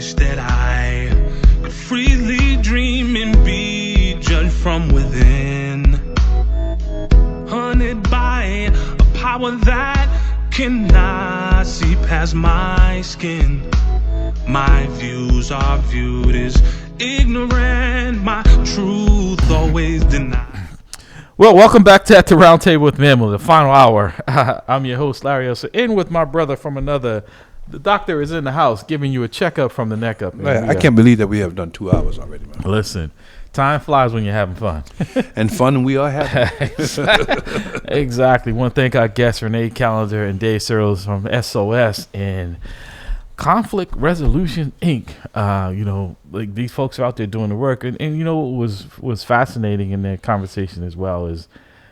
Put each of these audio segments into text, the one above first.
wish that I could freely dream and be judged from within, hunted by a power that cannot see past my skin. My views are viewed as ignorant, my truth always denied. Well, welcome back to At the Round Table with Mammal, the final hour. I'm your host, Larry Elsa, in with my brother from another. The doctor is in the house giving you a checkup from the neck up. Man, I can't believe that we have done 2 hours already, man. Listen, time flies when you're having fun. And fun we are having. Exactly. Want to thank our guests, Renee Callender and Dave Searles from SOS and Conflict Resolution Inc. Like these folks are out there doing the work, and what was fascinating in their conversation as well is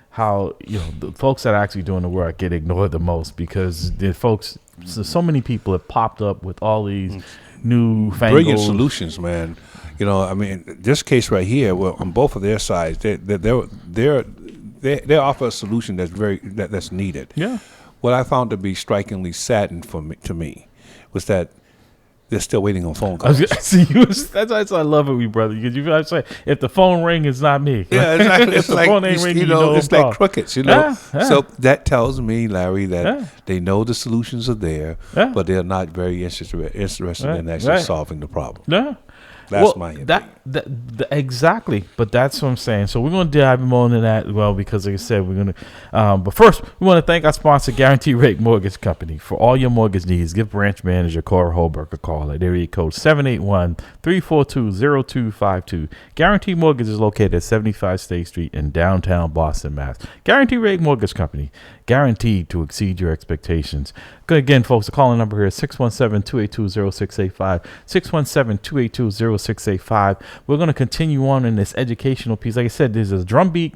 how the folks that are actually doing the work get ignored the most, because the folks, so many people have popped up with all these new brilliant solutions, man. This case right here, well, on both of their sides, they offer a solution that's needed. Yeah. What I found to be strikingly saddened to me was that they're still waiting on phone calls. That's why I love it, we brother. Because you know, say if the phone ring, it's not me. Yeah, exactly. It's like phone ain't ringing, it's like crickets. Yeah. So that tells me, Larry, that they know the solutions are there, but they're not very interested in actually solving the problem. Yeah. That's my opinion. Exactly, but that's what I'm saying. So we're going to dive more into that as well, because like I said, we're going to. But first, we want to thank our sponsor, Guarantee Rate Mortgage Company. For all your mortgage needs, give branch manager Cora Holberg a call at area code 781-342-0252. Guarantee Mortgage is located at 75 State Street in downtown Boston, Mass. Guarantee Rate Mortgage Company, guaranteed to exceed your expectations. Again, folks, the calling number here is 617-282-0685, 617-282-0685. We're going to continue on in this educational piece. Like I said, there's a drumbeat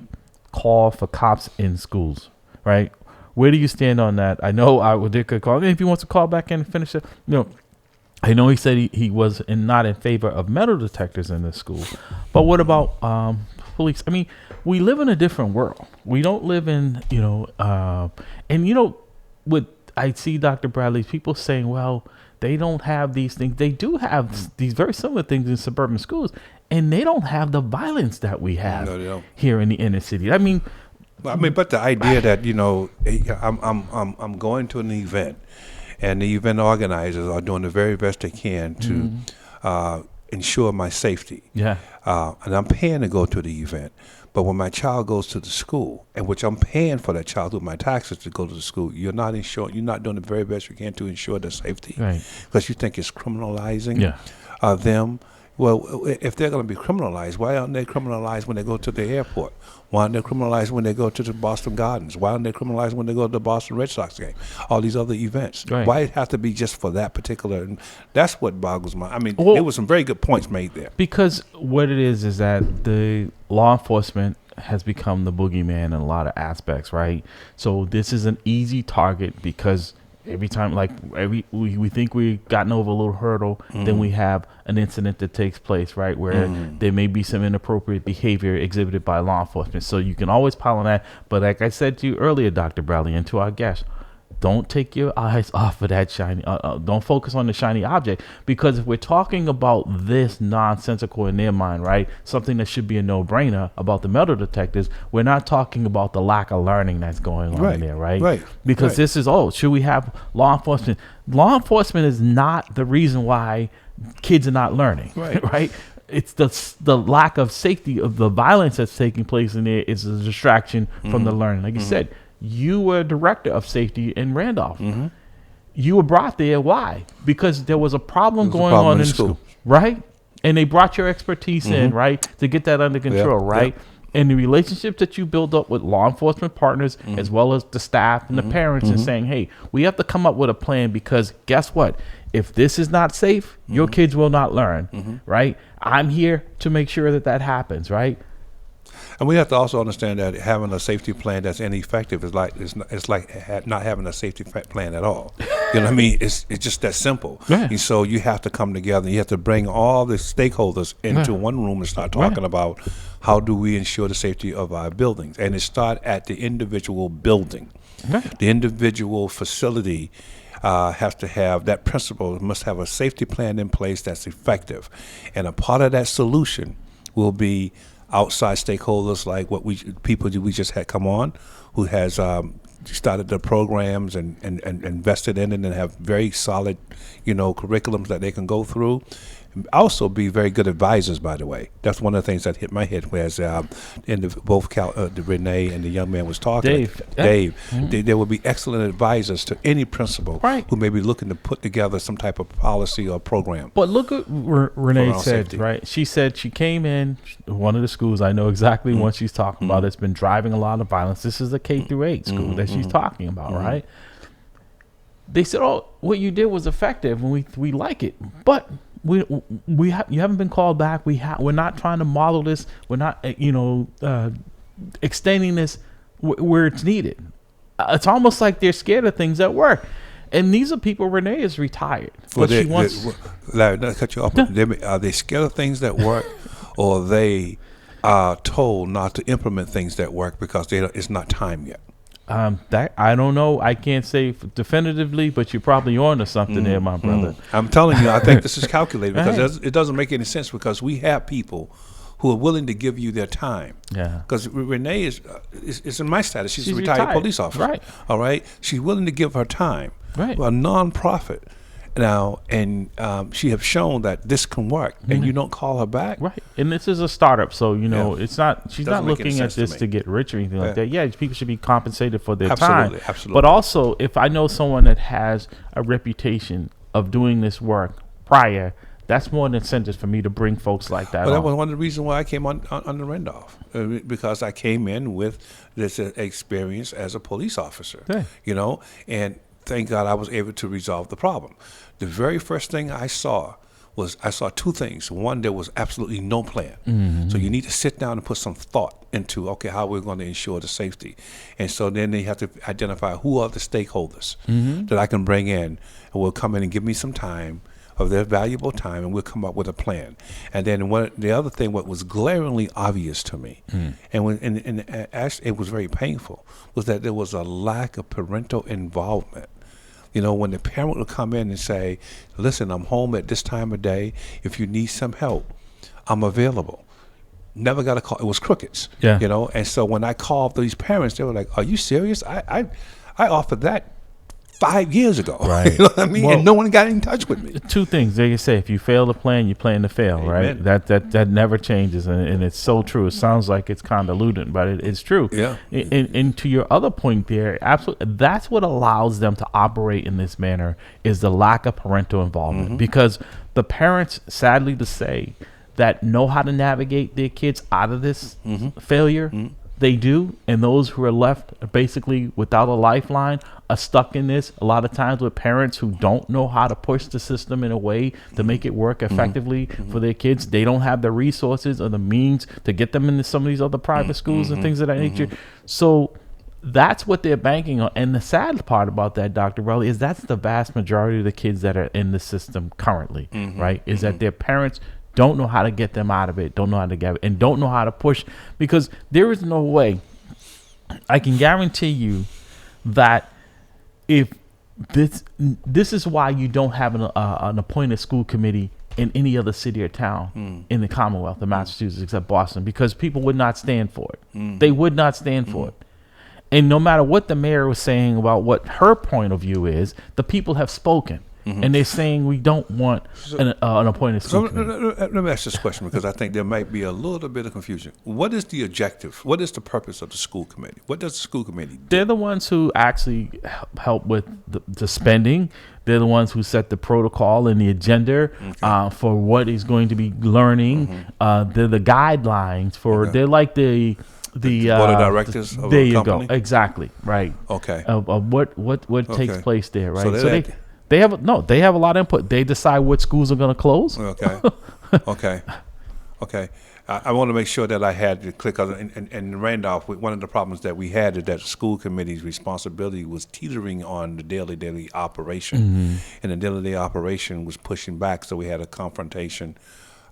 call for cops in schools, right? Where do you stand on that? I know Dick could call. If he wants to call back in and finish it, I know he said he was not in favor of metal detectors in this school. But what about police? I mean, we live in a different world. We don't live in, with I see Dr. Bradley, people saying, well, they don't have these things. They do have these very similar things in suburban schools, and they don't have the violence that we have here in the inner city. But the idea that I'm going to an event, and the event organizers are doing the very best they can to ensure my safety. Yeah, and I'm paying to go to the event. But when my child goes to the school, and which I'm paying for that child with my taxes to go to the school, you're not doing the very best you can to ensure their safety, right? Because you think it's criminalizing them. Well, if they're going to be criminalized, why aren't they criminalized when they go to the airport? Why aren't they criminalized when they go to the Boston Gardens? Why aren't they criminalized when they go to the Boston Red Sox game? All these other events. Right. Why it have to be just for that particular? And that's what boggles my. There was some very good points made there. Because what it is that the law enforcement has become the boogeyman in a lot of aspects, right? So this is an easy target because every time, we think we've gotten over a little hurdle, then we have an incident that takes place, right, where there may be some inappropriate behavior exhibited by law enforcement. So you can always pile on that. But like I said to you earlier, Dr. Bradley, and to our guests, don't take your eyes off of that shiny. Don't focus on the shiny object, because if we're talking about this nonsensical in their mind, right, something that should be a no-brainer about the metal detectors, we're not talking about the lack of learning that's going on in there, right? Right. Because this is, should we have law enforcement? Law enforcement is not the reason why kids are not learning, right? It's the lack of safety of the violence that's taking place in there is a distraction from the learning. Like you said, you were director of safety in Randolph. You were brought there. Why? Because there was a problem going on in school, right? And they brought your expertise in, right, to get that under control, right? And the relationships that you build up with law enforcement partners, as well as the staff and the parents, and saying, hey, we have to come up with a plan, because guess what? If this is not safe, your kids will not learn, right? I'm here to make sure that happens, right? And we have to also understand that having a safety plan that's ineffective is like not having a safety plan at all. You know what I mean? It's just that simple. And so you have to come together. You have to bring all the stakeholders into one room and start talking about how do we ensure the safety of our buildings. And it start at the individual building, the individual facility. has to have, that principal must have a safety plan in place that's effective. And a part of that solution will be outside stakeholders like people we just had come on, who has started the programs and invested in it and have very solid, curriculums that they can go through. Also be very good advisors, by the way. That's one of the things that hit my head, whereas Renee and the young man was talking. Dave. They will be excellent advisors to any principal who may be looking to put together some type of policy or program. But look at Renee said, safety. right? She said she came in one of the schools. I know exactly what she's talking about. It's been driving a lot of violence. This is a K-8 school that she's talking about, right? They said, "Oh, what you did was effective, and we like it, but." You haven't been called back. We're not trying to model this. We're not extending this where it's needed. It's almost like they're scared of things at work. And these are people. Renee is retired, but she wants. Larry, not to cut you off. Are they scared of things that work, or they are told not to implement things that work because it's not time yet? That I don't know. I can't say definitively, but you're probably on to something there, my brother. I'm telling you, I think this is calculated because it doesn't make any sense, because we have people who are willing to give you their time. Yeah. Because Renee is in my status. She's a retired police officer. Right. All right. She's willing to give her time. Right. A nonprofit. Now, and she have shown that this can work, and you don't call her back. Right. And this is a startup, so it's not. She's not looking at this to get rich or anything like that. Yeah, people should be compensated for their time. Absolutely. But also, if I know someone that has a reputation of doing this work prior, that's more an incentive for me to bring folks like that. Well, that was one of the reasons why I came on the Randolph, because I came in with this experience as a police officer. Yeah. And thank God I was able to resolve the problem. The very first thing I saw two things. One, there was absolutely no plan. Mm-hmm. So you need to sit down and put some thought into, how we're going to ensure the safety. And so then they have to identify who are the stakeholders that I can bring in, and will come in and give me some time of their valuable time, and we'll come up with a plan. And then the other thing, what was glaringly obvious to me, and actually it was very painful, was that there was a lack of parental involvement. When the parent would come in and say, "Listen, I'm home at this time of day. If you need some help, I'm available." Never got a call. It was crickets. Yeah. And so when I called these parents, they were like, "Are you serious? I offered that 5 years ago." Right. You know what I mean? Well, and no one got in touch with me. Two things. They say, if you fail to plan, you plan to fail. Amen. Right? That never changes, and it's so true. It sounds like it's convoluted, but it's true. Yeah. And to your other point there, absolutely, that's what allows them to operate in this manner, is the lack of parental involvement. Because the parents, sadly to say, that know how to navigate their kids out of this failure, they do, and those who are left basically without a lifeline are stuck in this a lot of times with parents who don't know how to push the system in a way to make it work effectively for their kids. They don't have the resources or the means to get them into some of these other private schools and things of that nature. So that's what they're banking on. And the sad part about that, Dr. Rowley, is that's the vast majority of the kids that are in the system currently, right? Is that their parents don't know how to get them out of it, don't know how to get it, and don't know how to push, because there is no way. I can guarantee you that if this is why you don't have an appointed school committee in any other city or town in the Commonwealth of Massachusetts except Boston, because people would not stand for it. They would not stand for it. And no matter what the mayor was saying about what her point of view is, the people have spoken. And they're saying we don't want an appointed school committee. Let me ask this question, because I think there might be a little bit of confusion. What is the objective? What is the purpose of the school committee? What does the school committee do? They're the ones who actually help with the spending. They're the ones who set the protocol and the agenda for what he's going to be learning. They're the guidelines for. They're like the board of directors. Of there a you company? Go. Exactly. Right. Okay. Of what takes place there. Right. So they have a lot of input. They decide what schools are going to close. Okay. I want to make sure that I had to click on. And Randolph, one of the problems that we had is that the school committee's responsibility was teetering on the daily operation, and the daily operation was pushing back. So we had a confrontation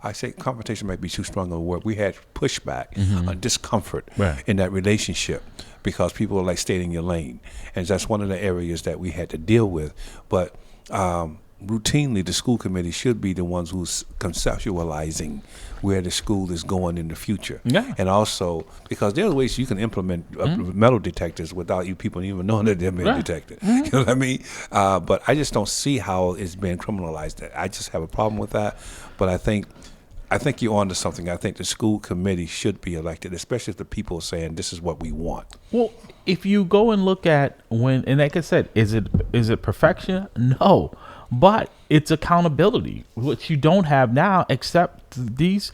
I say confrontation might be too strong of a word. We had pushback, discomfort Right. in that relationship because people are like staying in your lane. And that's one of the areas that we had to deal with. But routinely, the school committee should be the ones who's conceptualizing where the school is going in the future. Yeah. And also, because there are ways you can implement metal detectors without you people even knowing that they're being Right. detected. You know what I mean? But I just don't see how it's been criminalized. I just have a problem with that. But I think you're onto something. I think the school committee should be elected, especially if the people are saying this is what we want. Well, if you go and look at when, and like I said, is it perfection? No, but it's accountability, which you don't have now, except these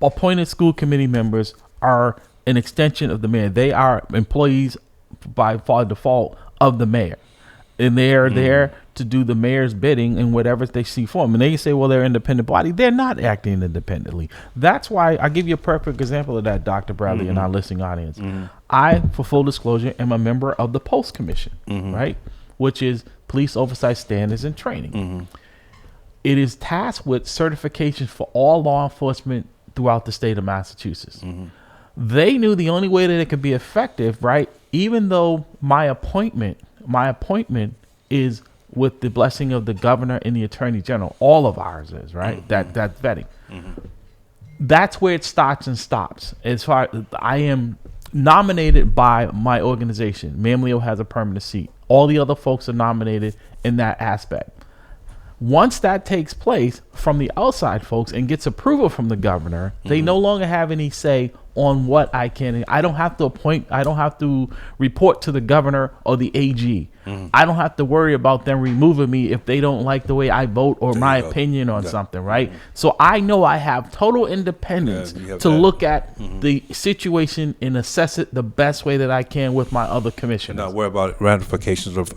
appointed school committee members are an extension of the mayor. They are employees by default of the mayor, and they are there to do the mayor's bidding and whatever they see for them. And they say, well, they're an independent body. They're not acting independently. That's why I give you a perfect example of that, Dr. Bradley, and our listening audience. I, for full disclosure, am a member of the Post Commission, right, which is Police Oversight Standards and Training. It is tasked with certification for all law enforcement throughout the state of Massachusetts. They knew the only way that it could be effective, right, even though my appointment is with the blessing of the governor and the attorney general. All of ours is, right? That's vetting. That's where it starts and stops. As far as I am nominated by my organization, Mamleo has a permanent seat. All the other folks are nominated in that aspect. Once that takes place from the outside folks and gets approval from the governor, they no longer have any say on what I can. I don't have to appoint. I don't have to report to the governor or the AG. I don't have to worry about them removing me if they don't like the way I vote or my opinion on something, right? So I know I have total independence to look at the situation and assess it the best way that I can with my other commissioners. Not worry about ramifications of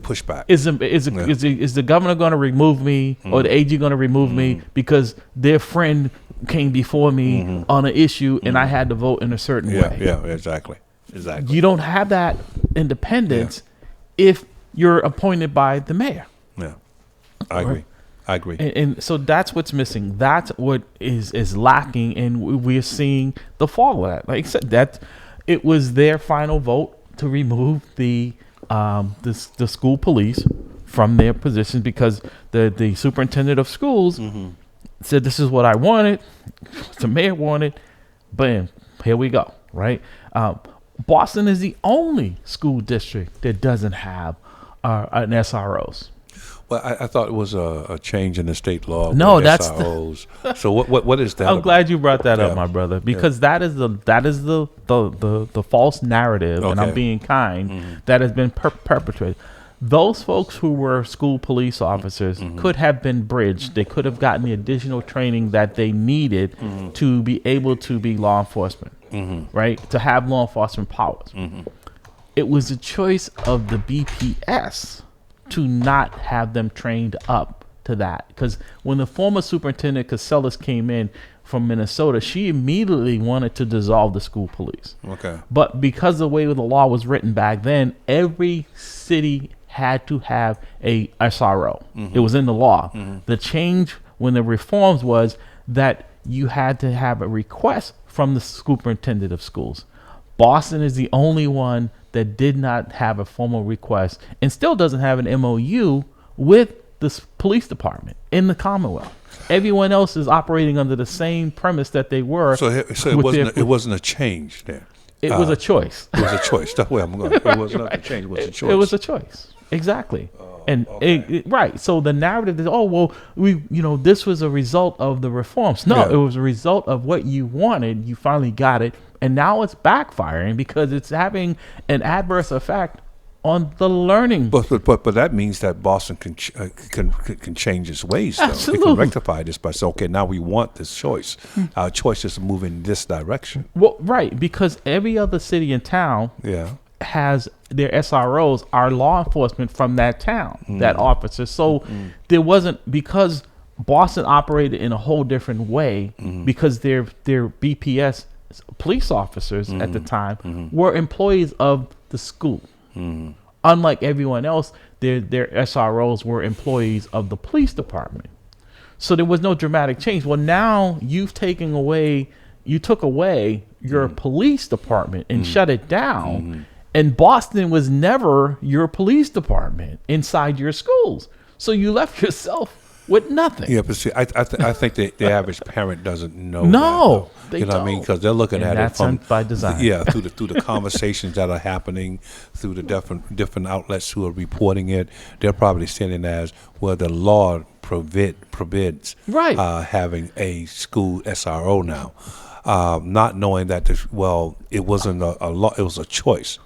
pushback. Is the governor going to remove me or the AG going to remove me because their friend came before me on an issue and I had to vote in a certain way? Yeah, exactly. You don't have that independence if you're appointed by the mayor. Yeah, I agree. And so that's what's missing. That's what is lacking, and we're seeing the fall of that. Like I said, that it was their final vote to remove the school police from their positions because the superintendent of schools said this is what I wanted, the mayor wanted, bam, here we go, right? Boston is the only school district that doesn't have an SROs. Well, I thought it was a change in the state law. No, that's SROs. So what is that? I'm glad you brought that up, my brother, because that is the false narrative, and I'm being kind, that has been perpetrated. Those folks who were school police officers could have been bridged. They could have gotten the additional training that they needed to be able to be law enforcement, right? To have law enforcement powers. It was a choice of the BPS to not have them trained up to that. Because when the former superintendent Casellas came in from Minnesota, she immediately wanted to dissolve the school police. Okay. But because the way the law was written back then, every city had to have a SRO. It was in the law. The change when the reforms was that you had to have a request from the superintendent of schools. Boston is the only one that did not have a formal request and still doesn't have an MOU with the police department in the Commonwealth. Everyone else is operating under the same premise that they were. So it wasn't a change there. It was a choice. It was a choice. That's where I'm going. It wasn't a change. It was a choice. It was a choice. Exactly. Right. So the narrative is, this was a result of the reforms. No, it was a result of what you wanted. You finally got it. And now it's backfiring because it's having an adverse effect on the learning. But that means that Boston can change its ways. Though. Absolutely. It can rectify this by saying, okay, now we want this choice. Our choice is to move in this direction. Well, right, because every other city and town has their SROs are law enforcement from that town, that officer. So there wasn't, because Boston operated in a whole different way, because their BPS police officers at the time were employees of the school. Unlike everyone else, their SROs were employees of the police department. So there was no dramatic change. Well, now you took away your police department and shut it down. And Boston was never your police department inside your schools. So you left yourself with nothing. Yeah, but see, I think the average parent doesn't know. No, that, they you know don't. what I mean? Because they're looking at it from by design. through the conversations that are happening, through the different outlets who are reporting it. They're probably seeing it as well. The law forbids having a school SRO now, not knowing that it wasn't a law; it was a choice.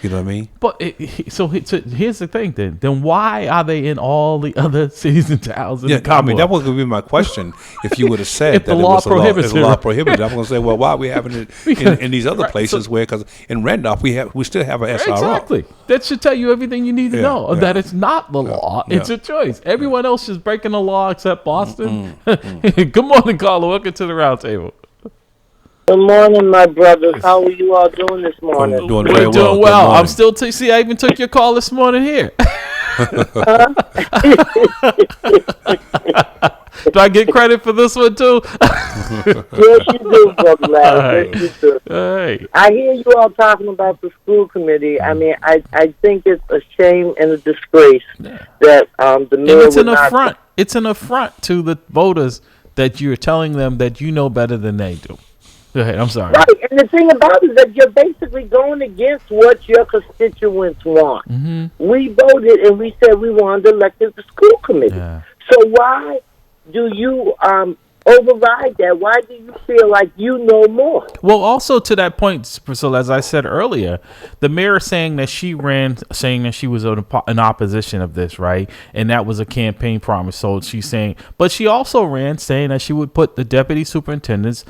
You know what I mean? But so here's the thing then why are they in all the other cities and towns in the Commonwealth? I mean, that was going to be my question if you would have said if that the it law was prohibits a law prohibited. I'm going to say, well, why are we having it in these other places because in Randolph we still have an SRO. Exactly. That should tell you everything you need to know, that it's not the law. It's a choice. Everyone else is breaking the law except Boston. Good morning, Carla. Welcome to the round table. Good morning, my brothers. How are you all doing this morning? Doing We're very well. doing well. Good I'm still see. I even took your call this morning here. Do I get credit for this one too? Yes, you do, Brother Larry. Yes, you do. Hey. I hear you all talking about the school committee. I mean, I think it's a shame and a disgrace that the mayor It's an affront. It's an affront to the voters that you're telling them that you know better than they do. Go ahead. I'm sorry. Right, and the thing about it is that you're basically going against what your constituents want. Mm-hmm. We voted and we said we wanted to elect the school committee. Yeah. So why do you override that? Why do you feel like you know more? Well, also to that point, Priscilla, as I said earlier, the mayor saying that she ran, saying that she was in opposition of this, right? And that was a campaign promise. So she's saying, but she also ran saying that she would put the deputy superintendents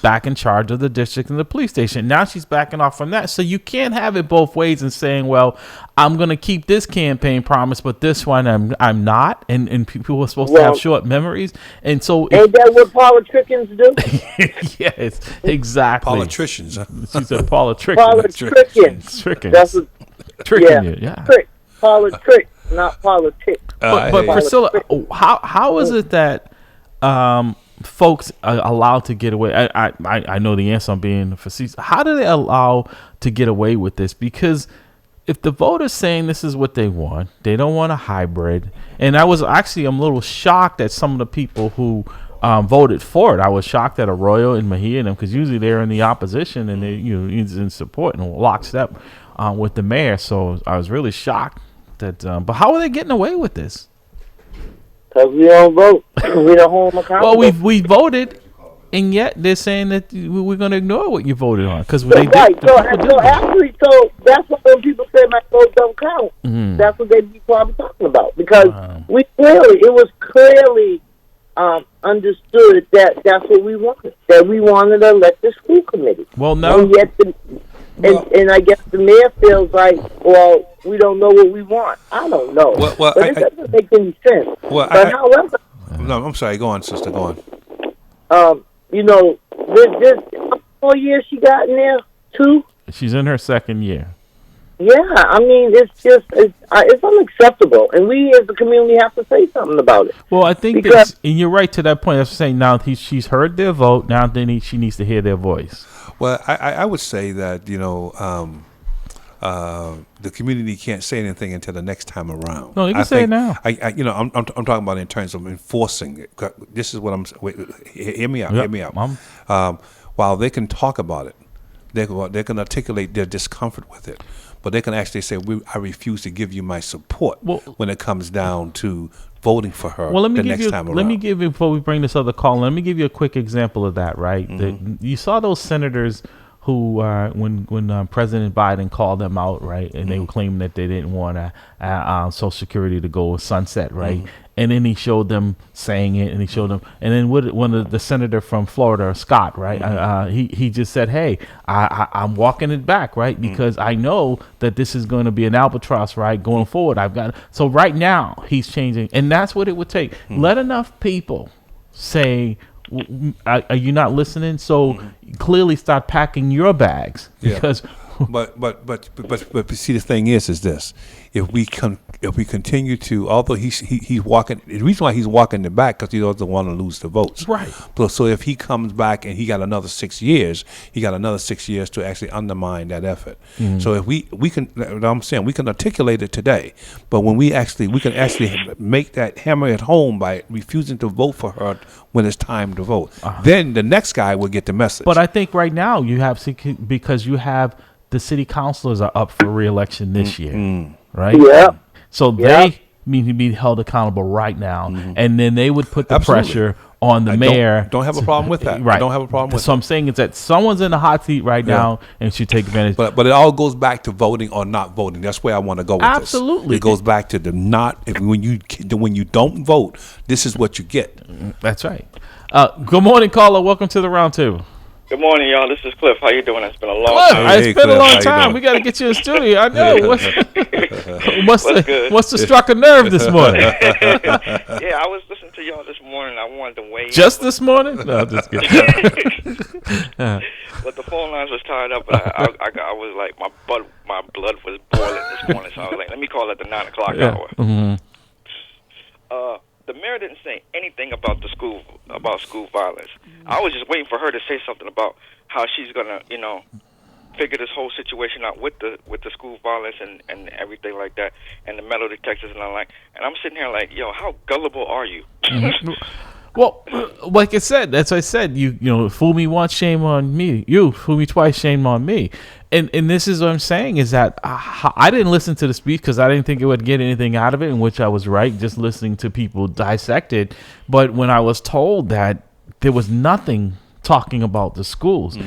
back in charge of the district and the police station. Now she's backing off from that. So you can't have it both ways and saying, well, I'm going to keep this campaign promise, but this one I'm not. And people are supposed to have short memories. And so ain't that what politicians do? Yes, exactly. Politicians. She said politicians. Politicians. That's what, tricking you. Yeah. Trick. Politics, not politics. But Priscilla, how is it that folks are allowed to get away? I know the answer. I'm being facetious. How do they allow to get away with this? Because if the voters saying this is what they want, they don't want a hybrid. And I'm a little shocked at some of the people who voted for it. I was shocked at Arroyo and Mejia and them, because usually they're in the opposition and they in support and lockstep with the mayor. So I was really shocked that. But how are they getting away with this? Because we don't vote. We don't hold them accountable. Well, we voted, and yet they're saying that we're going to ignore what you voted on because they right. did. So that's what when people say my vote don't count. Mm-hmm. That's what they be probably talking about, because it was clearly understood that that's what we wanted. That we wanted to elect the school committee. Well, no. And yet and I guess the mayor feels like, well, we don't know what we want. I don't know. But it doesn't make any sense. However... No, I'm sorry. Go on, sister. Go on. This how many more years she got in there? 2? She's in her second year. Yeah, I mean, it's unacceptable, and we as a community have to say something about it. Well, I think and you're right to that point. I was saying now she's heard their vote. Now she needs to hear their voice. Well, I would say that the community can't say anything until the next time around. No, you can say it now. I'm talking about in terms of enforcing it. This is what I'm. Hear me out. Yep. Hear me out. While they can talk about it, they can articulate their discomfort with it, but they can actually say, I refuse to give you my support when it comes down to voting for her next time around. Let me give you, before we bring this other call, let me give you a quick example of that, right? Mm-hmm. You saw those senators who, when President Biden called them out, right, and they were claiming that they didn't want Social Security to go sunset, right? Mm-hmm. And then he showed them saying it, and he showed them, and then one of the senator from Florida, Scott, right? Mm-hmm. He just said, "Hey, I'm walking it back, right? Because I know that this is going to be an albatross, right? Going forward, so right now he's changing, and that's what it would take. Mm-hmm. Let enough people say, are you not listening? So clearly start packing your bags because." But see, the thing is this: if we continue to, although he's walking, the reason why he's walking it back because he doesn't want to lose the votes. Right. So if he comes back and he got another 6 years, he got another 6 years to actually undermine that effort. So if we can, I'm saying we can articulate it today, but when we can actually make that hammer at home by refusing to vote for her when it's time to vote, then the next guy will get the message. But I think right now you have, because you have the city councilors are up for re-election this year, right? Yeah. So they need to be held accountable right now, and then they would put the pressure on the mayor. Don't have a problem with that. Right. Don't have a problem with So I'm saying is that someone's in the hot seat right now and should take advantage. But it all goes back to voting or not voting. That's where I want to go with this. Absolutely. It goes back to when you don't vote, this is what you get. That's right. Good morning, caller. Welcome to the round table. Good morning, y'all. This is Cliff. How you doing? It's been a long Cliff, time. it's been a long time. We got to get you in the studio. I know. Must have struck a nerve this morning. Yeah, I was listening to y'all this morning. I wanted to weigh Just this morning? No, I'm just kidding. But the phone lines was tied up. And I was like, my blood was boiling this morning. So I was like, let me call at the 9 o'clock hour. Mm-hmm. The mayor didn't say anything about school violence. I was just waiting for her to say something about how she's gonna, figure this whole situation out with the school violence and everything like that, and the metal detectors and all like. And I'm sitting here like, yo, how gullible are you? Mm-hmm. Well, like I said, that's what I said. You fool me once, shame on me. You fool me twice, shame on me. And this is what I'm saying is that I didn't listen to the speech because I didn't think it would get anything out of it, in which I was right, just listening to people dissect it. But when I was told that there was nothing talking about the schools,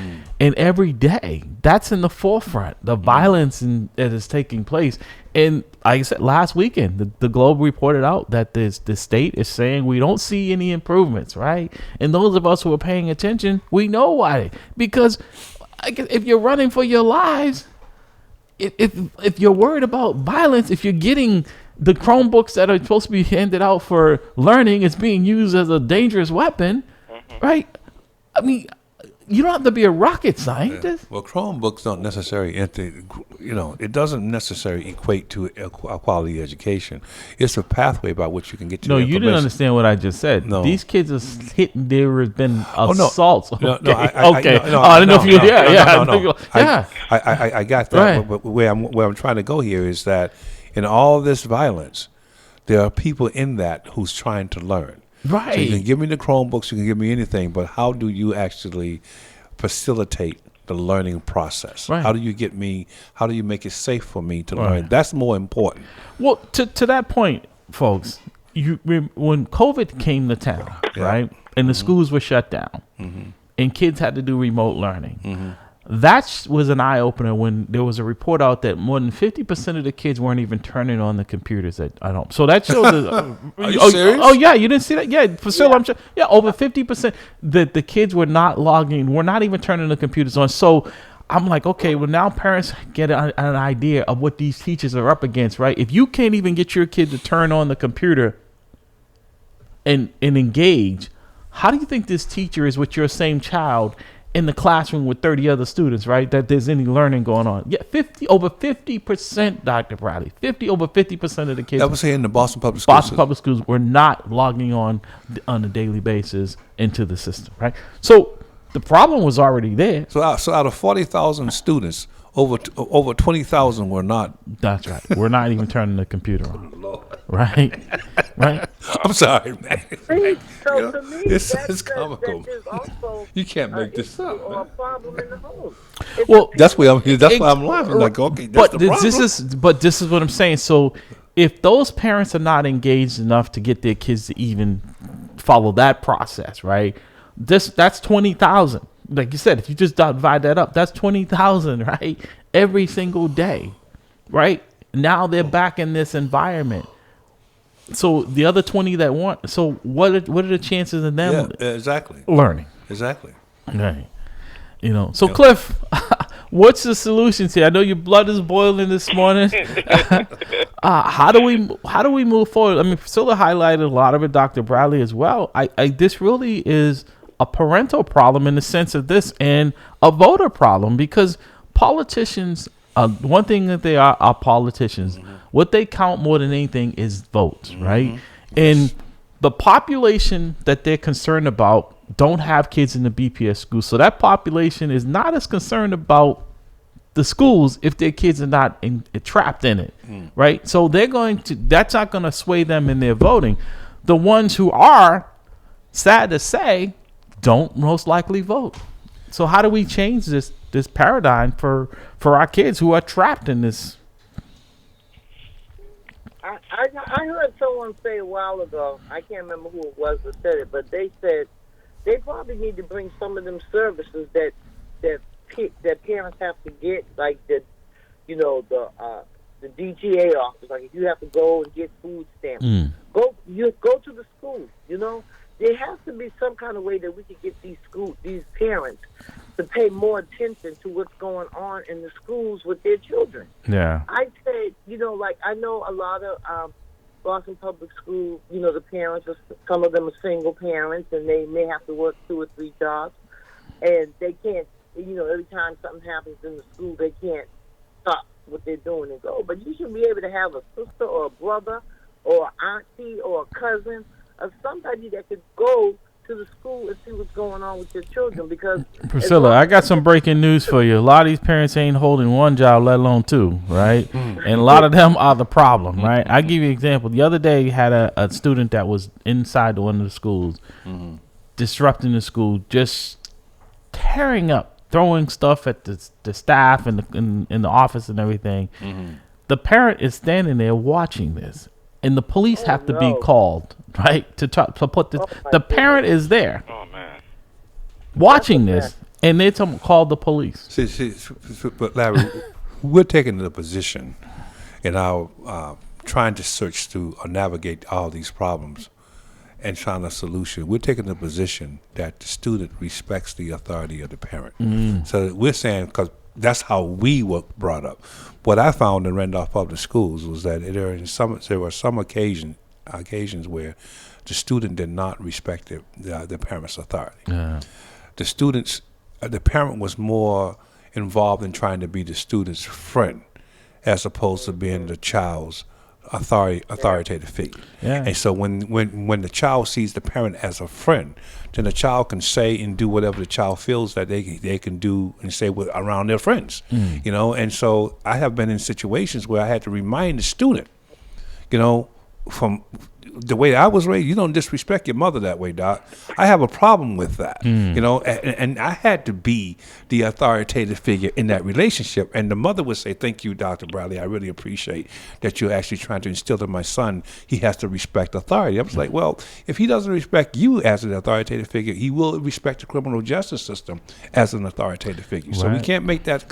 and every day that's in the forefront, the violence that is taking place. And like I said, last weekend, the Globe reported out that the state is saying we don't see any improvements, right? And those of us who are paying attention, we know why. Because if you're running for your lives, if you're worried about violence, if you're getting the Chromebooks that are supposed to be handed out for learning is being used as a dangerous weapon, right? I mean, you don't have to be a rocket scientist. Well, Chromebooks don't necessarily it doesn't necessarily equate to a quality education. It's a pathway by which you can get to No, information. you didn't understand what I just said. No. These kids are hitting. There has been assaults. No, I didn't know if you. I got that. Right. But where I'm trying to go here is that in all this violence, there are people in that who's trying to learn. Right. So you can give me the Chromebooks, you can give me anything, but how do you actually facilitate the learning process? Right. How do you make it safe for me to learn? That's more important. Well, to that point, folks, when COVID came to town, right, and the schools were shut down, and kids had to do remote learning, that was an eye opener when there was a report out that more than 50% of the kids weren't even turning on the computers at home. So that shows. Are you serious? Oh yeah, you didn't see that? Yeah, Priscilla, I'm sure. Yeah, over 50% that the kids were not logging, were not even turning the computers on. So I'm like, okay, well now parents get an idea of what these teachers are up against, right? If you can't even get your kid to turn on the computer and engage, how do you think this teacher is with your same child in the classroom with 30 other students, right? That there's any learning going on. Yeah, over 50%, Dr. Bradley. Over 50% of the kids. That was here in the Boston Public Schools. Boston Public Schools were not logging on a daily basis into the system, right? So the problem was already there. So out of 40,000 students, over 20,000 were not. That's right. We're not even turning the computer on. Right? Right? I'm sorry, man. So to me, it's comical. that is also You can't make this up. or a problem in the home. Well, That's why I'm here. That's why I'm laughing. Like, okay, that's but the problem. this is what I'm saying. So if those parents are not engaged enough to get their kids to even follow that process, right? That's 20,000. Like you said, if you just divide that up, that's 20,000, right? Every single day, right? Now they're back in this environment. So the other 20 that want, so what are the chances of them exactly learning? Exactly. Right. So Cliff, what's the solutions here? I know your blood is boiling this morning. How do we move forward? I mean, Priscilla highlighted a lot of it, Dr. Bradley as well. This really is a parental problem in the sense of this, and a voter problem, because politicians one thing that they are politicians. What they count more than anything is votes, right? And the population that they're concerned about don't have kids in the BPS schools. So that population is not as concerned about the schools if their kids are not trapped in it, right? So that's not going to sway them in their voting. The ones who are, sad to say, don't most likely vote. So how do we change this paradigm for our kids who are trapped in this? I heard someone say a while ago, I can't remember who it was that said it, but they said they probably need to bring some of them services that parents have to get, like the DGA office. Like if you have to go and get food stamps, go to the schools. There has to be some kind of way that we could get these parents to pay more attention to what's going on in the schools with their children. Yeah. I say, I know a lot of Boston Public School, the parents, some of them are single parents, and they may have to work 2 or 3 jobs, and they can't, every time something happens in the school, they can't stop what they're doing and go. But you should be able to have a sister or a brother or an auntie or a cousin or somebody that could go to the school and see what's going on with your children. Because Priscilla, I got some breaking news for you. A lot of these parents ain't holding 1 job, let alone 2, right? And a lot of them are the problem, right? I give you an example. The other day, you had a student that was inside one of the schools, disrupting the school, just tearing up, throwing stuff at the staff and in the office and everything. The parent is standing there watching this, and the police have to be called, right, to put this. The parent is there, watching this, and they called the police. See, but Larry, we're taking the position in our trying to search through or navigate all these problems and find a solution. We're taking the position that the student respects the authority of the parent. So we're saying, because that's how we were brought up. What I found in Randolph Public Schools was that there were some occasions where the student did not respect the parent's authority. The parent was more involved in trying to be the student's friend as opposed to being the child's authoritative figure. And so when the child sees the parent as a friend, then the child can say and do whatever the child feels that they can do and say around their friends. And so I have been in situations where I had to remind the student, from the way I was raised, you don't disrespect your mother that way, Doc. I have a problem with that, and I had to be the authoritative figure in that relationship. And the mother would say, "Thank you, Dr. Bradley. I really appreciate that you're actually trying to instill in my son he has to respect authority." I was like, well, if he doesn't respect you as an authoritative figure, he will respect the criminal justice system as an authoritative figure. So we can't make that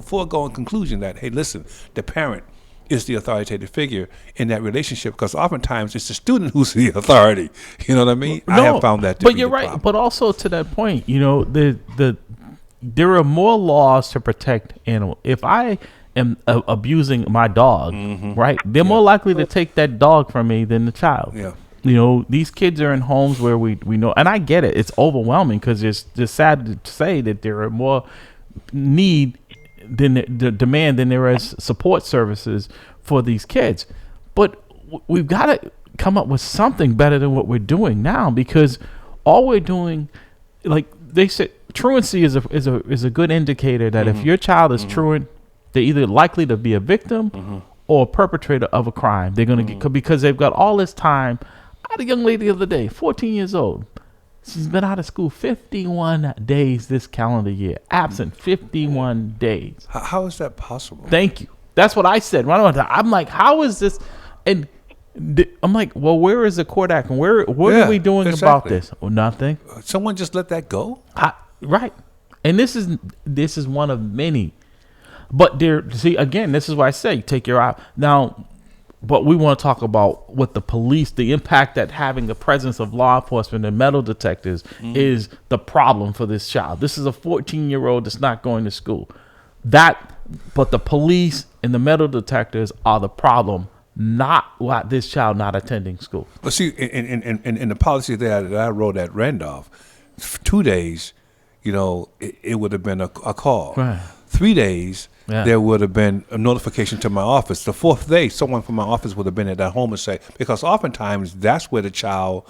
foregone conclusion that, hey, listen, the parent is the authoritative figure in that relationship, because oftentimes it's the student who's the authority. You know what I mean? I have found that to be the problem. But also to that point, there are more laws to protect animals. If I am abusing my dog, right, they're more likely to take that dog from me than the child. These kids are in homes where we know, and I get it. It's overwhelming because it's just sad to say that there are more need than the demand than there is support services for these kids. But we've got to come up with something better than what we're doing now, because all we're doing, like they said, truancy is a good indicator that if your child is truant, they're either likely to be a victim or a perpetrator of a crime. They're going to get, because they've got all this time. I had a young lady the other day, 14 years old. She's been out of school 51 days this calendar year. Absent 51 days. How is that possible? Thank you. That's what I said. I'm like, how is this? And I'm like, well, where is the court action? What are we doing about this? Well, nothing. Someone just let that go? Right. And this is one of many. But again, this is why I say take your eye. Now, but we want to talk about what the impact that having the presence of law enforcement and metal detectors is the problem for this child. This is a 14-year-old that's not going to school. But the police and the metal detectors are the problem, not this child not attending school. Well, see, in the policy that I wrote at Randolph, 2 days, it would have been a call. Right. 3 days, there would have been a notification to my office. The fourth day, someone from my office would have been at that home and say, because oftentimes that's where the child,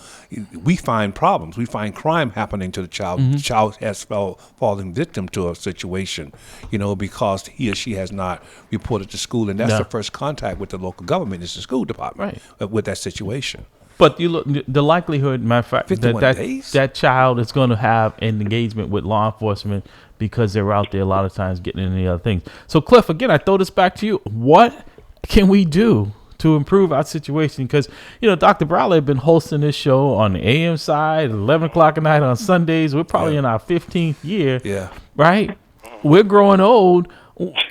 we find problems. We find crime happening to the child. The child has fallen victim to a situation, because he or she has not reported to school. And that's the first contact with the local government is the school department with that situation. But you look, the likelihood, matter of fact, that child is going to have an engagement with law enforcement because they're out there a lot of times getting into the other things. So, Cliff, again, I throw this back to you. What can we do to improve our situation? Because, Dr. Bradley had been hosting this show on the AM side, 11 o'clock at night on Sundays. We're probably in our 15th year. Yeah. Right? We're growing old.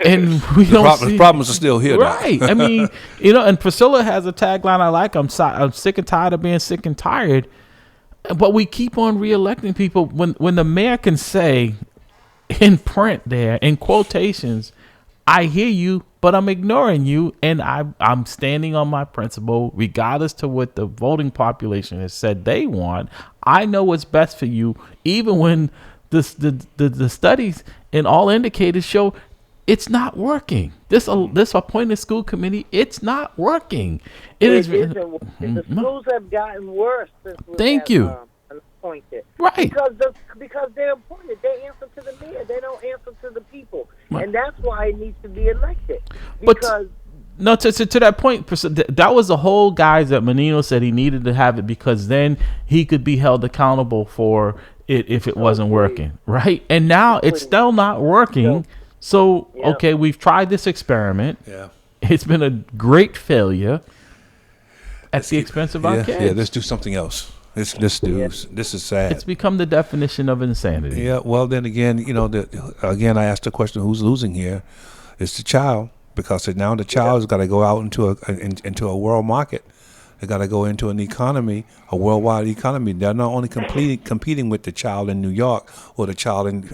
And we the problems are still here, right? I mean, and Priscilla has a tagline I like. I'm sick and tired of being sick and tired. But we keep on reelecting people when the mayor can say in print there in quotations, "I hear you, but I'm ignoring you, and I'm standing on my principle, regardless to what the voting population has said they want. I know what's best for you, even when the studies and all indicators show." It's not working. This appointed school committee, it's not working. It isn't. The schools have gotten worse since we Thank you. Appointed. Right. Because they're appointed. They answer to the mayor. They don't answer to the people. Right. And that's why it needs to be elected. Because to that point, that was the whole guys that Menino said he needed to have it because then he could be held accountable for it if it wasn't working. Right. And now it's still not working. So, okay, we've tried this experiment. Yeah. It's been a great failure at the expense of our kids. Yeah, let's do something else. This is sad. It's become the definition of insanity. Yeah, well, then again, again, I asked the question, who's losing here? It's the child, because now the child has got to go out into a world market. They got to go into an economy, a worldwide economy. They're not only competing with the child in New York or the child in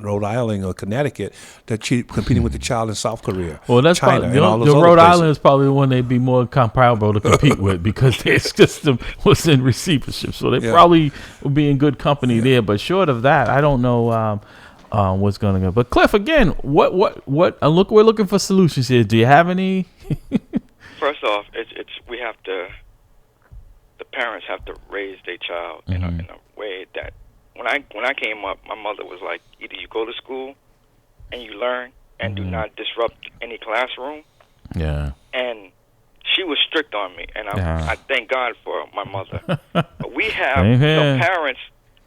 Rhode Island or Connecticut. They're competing with the child in South Korea, well, that's China, probably, and all those the other Rhode places. Island is probably the one they'd be more comparable to compete with because their system was in receivership. So they probably would be in good company there. But short of that, I don't know what's going to go. But Cliff, again, what? We're looking for solutions here. Do you have any? First off, we have to. The parents have to raise their child in a way that when I came up, my mother was like, either you go to school and you learn and do not disrupt any classroom. Yeah. And she was strict on me, and I thank God for my mother. But we have parents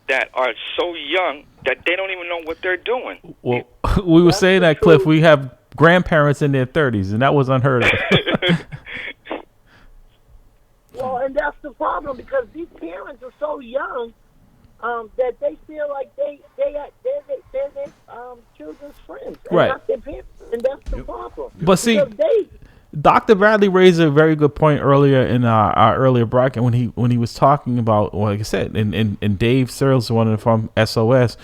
that are so young that they don't even know what they're doing. Well, we were saying that, Cliff. We have grandparents in their 30s, and that was unheard of. Well, and that's the problem because these parents are so young that they feel like they're their children's friends, and not their parents, and that's the problem. But see, Dr. Bradley raised a very good point earlier in our earlier broadcast when he was talking about, well, like I said, and Dave Searles, one from SOS,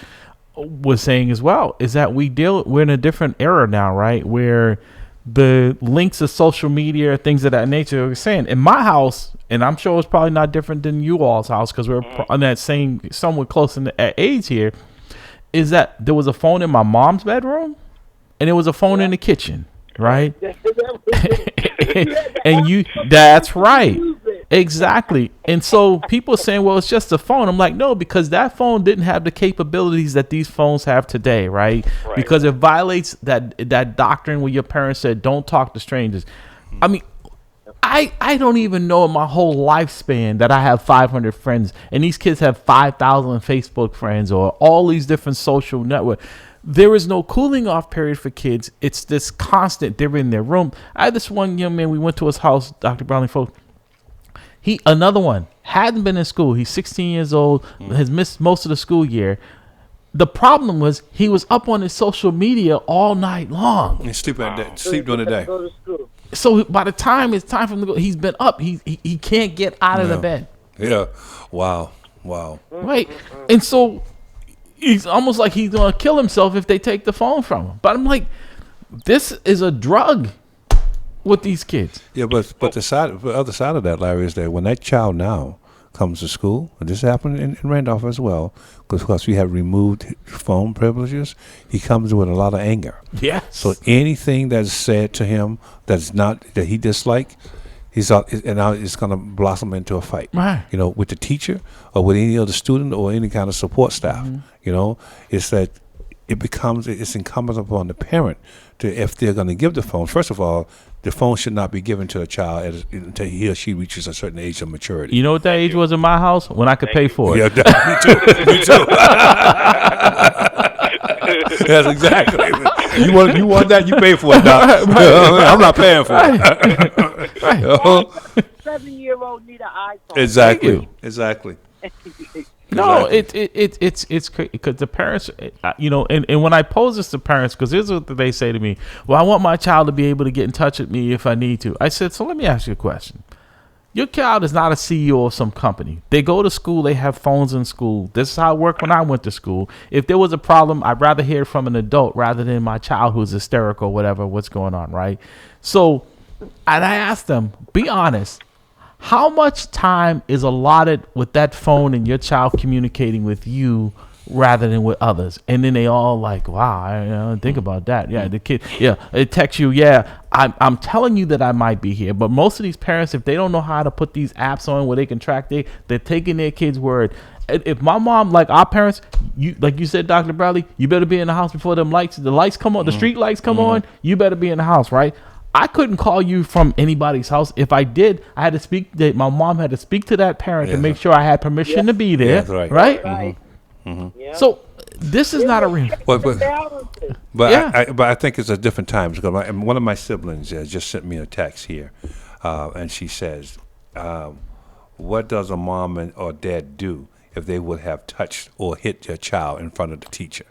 was saying as well, is that we're in a different era now, right, where the links of social media, things of that nature. We're saying in my house, and I'm sure it's probably not different than you all's house because we're on that same, somewhat close in the age here, is that there was a phone in my mom's bedroom and there was a phone in the kitchen, right? And that's right. Exactly. And so people are saying, well, it's just a phone. I'm like, no, because that phone didn't have the capabilities that these phones have today, right? Because it violates that doctrine where your parents said, don't talk to strangers. I mean, I don't even know in my whole lifespan that I have 500 friends and these kids have 5,000 Facebook friends or all these different social networks. There is no cooling off period for kids. It's this constant. They're in their room. I had this one young man. We went to his house, Dr. Brownlee, folks. Another one, hadn't been in school. He's 16 years old, has missed most of the school year. The problem was he was up on his social media all night long. He sleep during the day. So by the time it's time for him to go, he's been up. He can't get out of the bed. Yeah. Wow. Right. And so he's almost like he's going to kill himself if they take the phone from him. But I'm like, this is a drug with these kids. Yeah, but the other side of that, Larry, is that when that child now comes to school, and this happened in Randolph as well, because we have removed phone privileges, he comes with a lot of anger. Yeah. So anything that's said to him that he dislikes, it's going to blossom into a fight. Right. With the teacher or with any other student or any kind of support staff. It's that it's incumbent upon the parent if they're going to give the phone. First of all, the phone should not be given to a child until he or she reaches a certain age of maturity. You know what that age was in my house? When I could pay for it. Yeah, me too. Yes, exactly. You want that? You pay for it, Doc. I'm not paying for it. Right. 7-year-old need an iPhone. Exactly. No, it's crazy because the parents, and when I pose this to parents, because here's what they say to me: well, I want my child to be able to get in touch with me if I need to. I said, so let me ask you a question. Your child is not a CEO of some company. They go to school. They have phones in school. This is how it worked when I went to school. If there was a problem, I'd rather hear from an adult rather than my child who's hysterical or whatever, what's going on, right? So, and I asked them, be honest, how much time is allotted with that phone and your child communicating with you rather than with others? And then they all like, wow, I didn't think about that. Yeah, the kid, it texts you, I'm telling you that I might be here. But most of these parents, if they don't know how to put these apps on where they can track, they're taking their kid's word. If my mom, like our parents, like you said, Dr. Bradley, you better be in the house before the lights come on, the street lights come on, you better be in the house, right? I couldn't call you from anybody's house. If I did, I had to speak. My mom had to speak to that parent to make sure I had permission to be there. Yeah, right. Right? Mm-hmm. Yeah. So this is not a real. But I think it's a different time. One of my siblings just sent me a text here, and she says, "What does a mom or dad do if they would have touched or hit their child in front of the teacher?"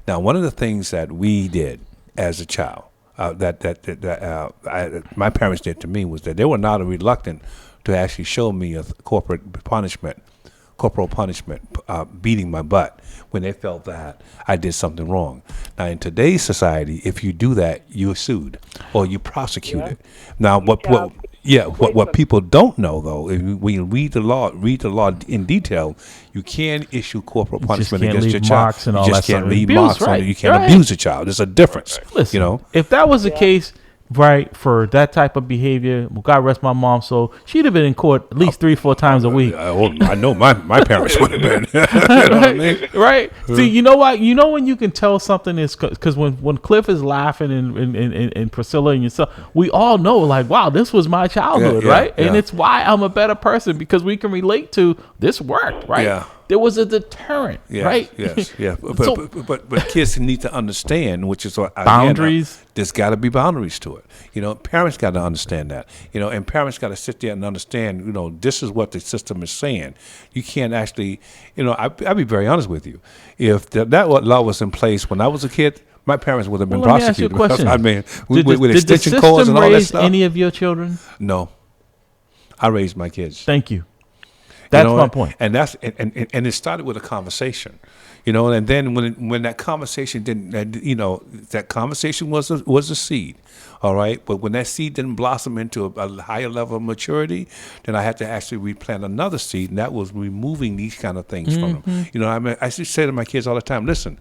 Now, one of the things that we did as a child. My parents did to me was that they were not reluctant to actually show me a corporal punishment, beating my butt when they felt that I did something wrong. Now, in today's society, if you do that, you're sued or you're prosecuted. Now, what people don't know though, when you read the law in detail, you can issue corporal punishment against your child. You just can't leave marks on it. You can't abuse a child. There's a difference. Listen, if that was the case, right, for that type of behavior, God rest my mom, so she'd have been in court at least 3-4 times a week. I know my parents would have been. You know what I mean? Right? See, you know what? You know when you can tell something is because when Cliff is laughing and Priscilla and yourself, we all know like, wow, this was my childhood, right? And it's why I'm a better person because we can relate to this worked, right? Yeah. There was a deterrent, right? Yes. But kids need to understand, which is what boundaries. There's got to be boundaries to it. Parents got to understand that. And parents got to sit there and understand. This is what the system is saying. You can't actually. I'll be very honest with you. If that law was in place when I was a kid, my parents would have been prosecuted. Let me ask you a question. With extension cords and all that stuff. Did the system raise any of your children? No, I raised my kids. Thank you. That's my point. And that's and it started with a conversation, and then when that conversation didn't, that conversation was a seed, all right. But when that seed didn't blossom into a higher level of maturity, then I had to actually replant another seed, and that was removing these kind of things from them. I just say to my kids all the time, listen.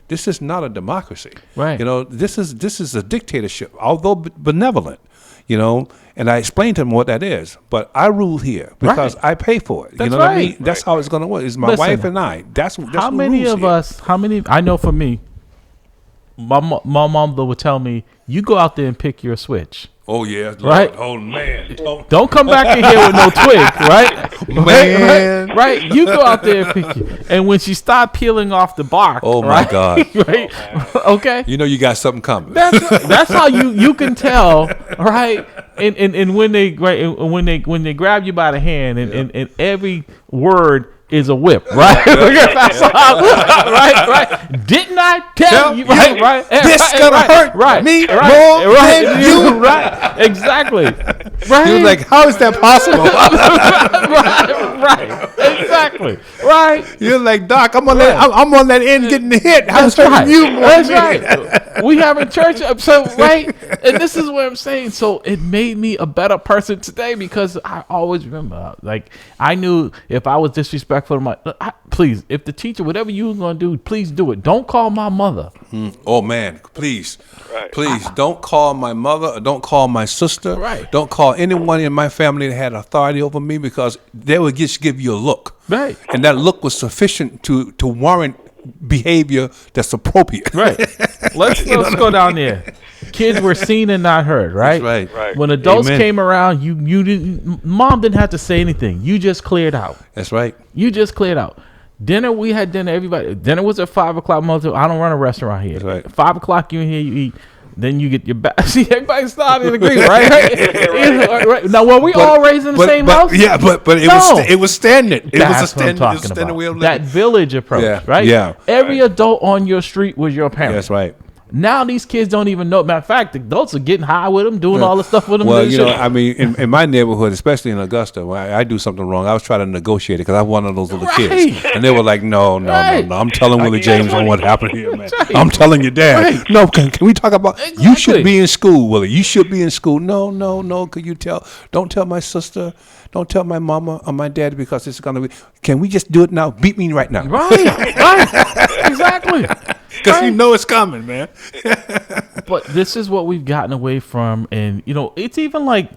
This is not a democracy, right? This is a dictatorship, although benevolent. And I explained to them what that is. But I rule here because I pay for it. That's what I mean? That's how it's going to work. It's my wife and I. That's how many of us, I know for me, my mom would tell me, you go out there and pick your switch. Oh, yeah. Right? Oh, man. Don't come back in here with no twig, right? Man. Right? You go out there and pick it. And when she stopped peeling off the bark. Oh, my God. Right? Okay? You got something coming. That's how you can tell, right? And when they grab you by the hand and every word is a whip, right? Right. Didn't I tell you? Right. This gonna hurt me more than you. Right. Exactly. Right. You're like, how is that possible? Right. Exactly. Right. You're like, Doc, I'm on that end getting the hit. How's hurting you more? That's right. We having church, so right. And this is what I'm saying. So it made me a better person today because I always remember, like, I knew if I was disrespectful disrespectful to my. Please, if the teacher, whatever you were going to do, please do it. Don't call my mother. Oh man, please, Right. please don't call my mother. Or don't call my sister. Right. Don't call anyone in my family that had authority over me, because they would just give you a look. Right. And that look was sufficient to warrant behavior that's appropriate. Right. Let's go down there. Kids were seen and not heard, right? That's right. Right. When adults Amen. came around, you didn't. Mom didn't have to say anything. You just cleared out. That's right. You just cleared out. Dinner, we had dinner. Everybody, dinner was at 5 o'clock. I don't run a restaurant here. That's right. 5 o'clock, you in here, you eat. Then you get your back. See, everybody started to agree, right? Right. Now, were we all raised in the same house? Yeah, but it was standard. It That's was a what I'm standard. talking It was a standard way of about. That living. village approach, Yeah, right? yeah. Every adult on your street was your parent. That's right. Now these kids don't even know. Matter of fact, the adults are getting high with them, doing all the stuff with them. Well, and you shit. know, I mean, in my neighborhood, especially in Augusta, when I do something wrong, I was trying to negotiate it because I'm one of those little kids, and they were like, "No, Right. I'm telling Willie James on what happened here, man. Right. I'm telling your dad. Right. No, can we talk about? You Exactly. should be in school, Willie. You should be in school. No. Could you tell? Don't tell my sister. Don't tell my mama or my daddy, because it's gonna be. Can we just do it now? Beat me right now, right, exactly. because you know it's coming, man. But this is what we've gotten away from, and you know, it's even like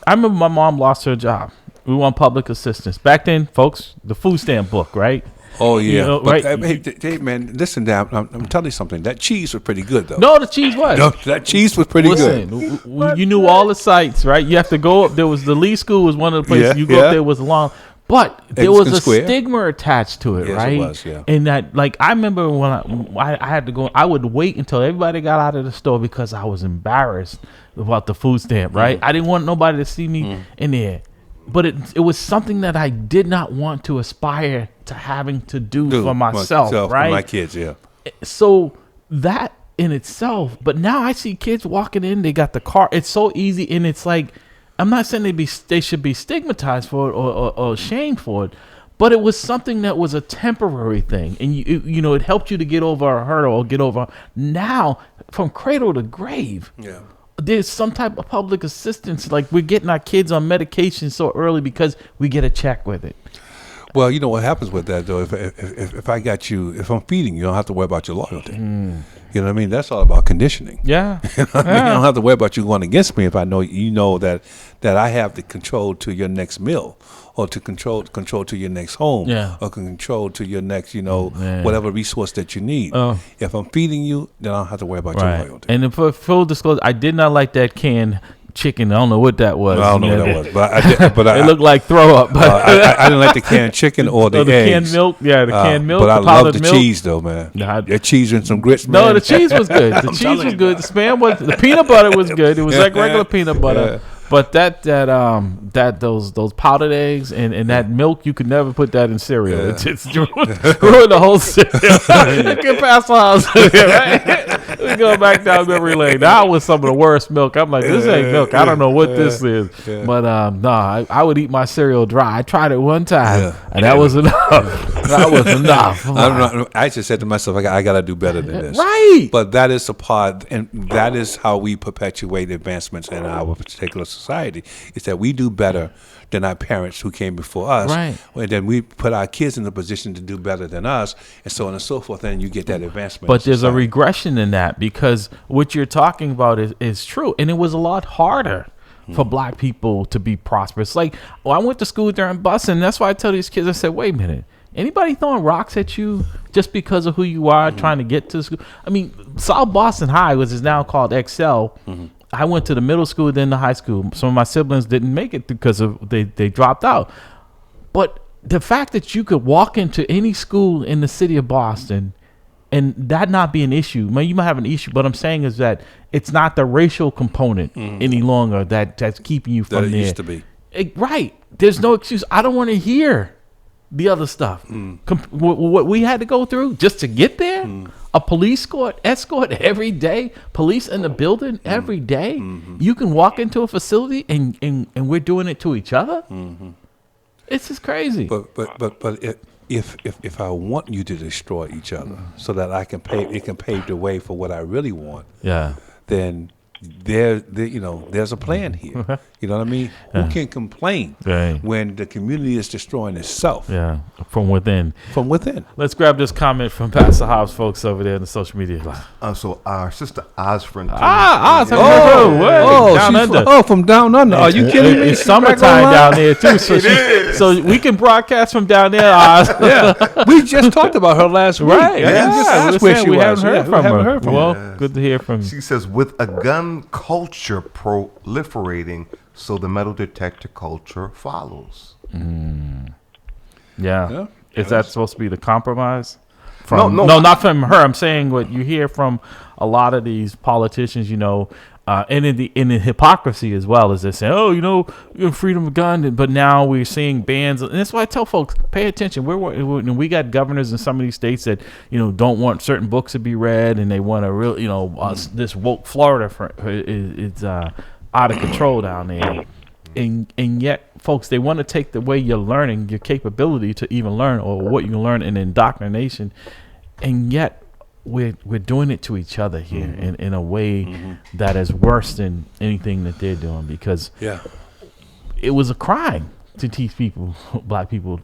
I remember my mom lost her job. We were on public assistance back then, folks. The food stamp book, right? Oh yeah, You know, but, right. hey, man, listen, down. I'm telling you something. That cheese was pretty good, though. No, the cheese was. No, that cheese was pretty good. Listen, you knew all the sites, right? You have to go up. There was the Lee School was one of the places Yeah, you go yeah. up there was long, but there was Exton a Square. stigma attached to it, Yes, it right? was, yeah. And that, like, I remember when I had to go, I would wait until everybody got out of the store because I was embarrassed about the food stamp, right? I didn't want nobody to see me in there. But it was something that I did not want to aspire to having to do for myself, right? For my kids, yeah. So that in itself, but now I see kids walking in, they got the car. It's so easy, and it's like, I'm not saying they should be stigmatized for it or ashamed for it, but it was something that was a temporary thing, and you know, it helped you to get over a hurdle or get over. Now, from cradle to grave, Yeah. there's some type of public assistance. Like, we're getting our kids on medication so early because we get a check with it. Well, you know what happens with that, though. If I got you, if I'm feeding you, you don't have to worry about your loyalty. You know what I mean? That's all about conditioning. Yeah. You know what I mean? I don't have to worry about you going against me if I know you know that I have the control to your next meal, or to control to your next home, Yeah. or control to your next, Man. whatever resource that you need. Oh. If I'm feeding you, then I don't have to worry about your Right. loyalty. And for full disclosure, I did not like that canned chicken. I don't know what that was. I don't know what that was, but It looked like throw up. But I didn't like the canned chicken or the the eggs. canned milk. Yeah, the canned milk. But I the love powdered the milk. cheese, though, man. Nah, The cheese and some grits, man. No, the cheese was good. The I'm cheese telling was you, good. man. The spam was. The peanut butter was good. It was like regular peanut butter. Yeah. But those powdered eggs and that milk, you could never put that in cereal. Yeah. It just ruined the whole cereal. You can pass the house. Right? We go back down memory lane. That was some of the worst milk. I'm like, this ain't milk. I don't know what this is. Yeah. But no, I would eat my cereal dry. I tried it one time, Yeah. and that was enough. That was enough. I just said to myself, I got to do better than this. Right. But that is a part, and that is how we perpetuate advancements in our particular society, is that we do better than our parents who came before us. Right. And then we put our kids in the position to do better than us, and so on and so forth, and you get that advancement. But in there's a society. regression in that, because what you're talking about is true. And it was a lot harder for black people to be prosperous. Like, I went to school during busing. And that's why I tell these kids, I said, wait a minute. Anybody throwing rocks at you just because of who you are trying to get to school? I mean, South Boston High, which is now called Excel. I went to the middle school, then the high school. Some of my siblings didn't make it because of they dropped out. But the fact that you could walk into any school in the city of Boston and that not be an issue, man, you might have an issue, but I'm saying is that it's not the racial component any longer that's keeping you from that it there. used to be. Right. There's no excuse. I don't want to hear the other stuff. What we had to go through just to get there. A police escort every day. Police in the building every day. You can walk into a facility and we're doing it to each other. It's just crazy. But if I want you to destroy each other so that it can pave the way for what I really want, Yeah. then there's a plan here. You know what I mean? Who can complain when the community is destroying itself? Yeah, from within. From within. Let's grab this comment from Pastor Hobbs, folks over there in the social media. So our sister Osfriend. Oz, from down under. Are you kidding me? It's summertime down there too, so we can broadcast from down there. Oz. Yeah, we just talked about her last week. Right? We haven't heard from her. Well, good to hear from. She says, with a gun culture proliferating, so the metal detector culture follows. Yeah. Is that supposed to be the compromise? No, not from her. I'm saying what you hear from a lot of these politicians, and in the hypocrisy as well, as they're saying, freedom of gun, but now we're seeing bans, and that's why I tell folks, pay attention. We got governors in some of these states that don't want certain books to be read, and they want to this woke Florida is out of control down there, and yet, folks, they want to take the way you're learning, your capability to even learn, or what you can learn in indoctrination, and yet we're doing it to each other here in a way that is worse than anything that they're doing, because it was a crime to teach people, black people,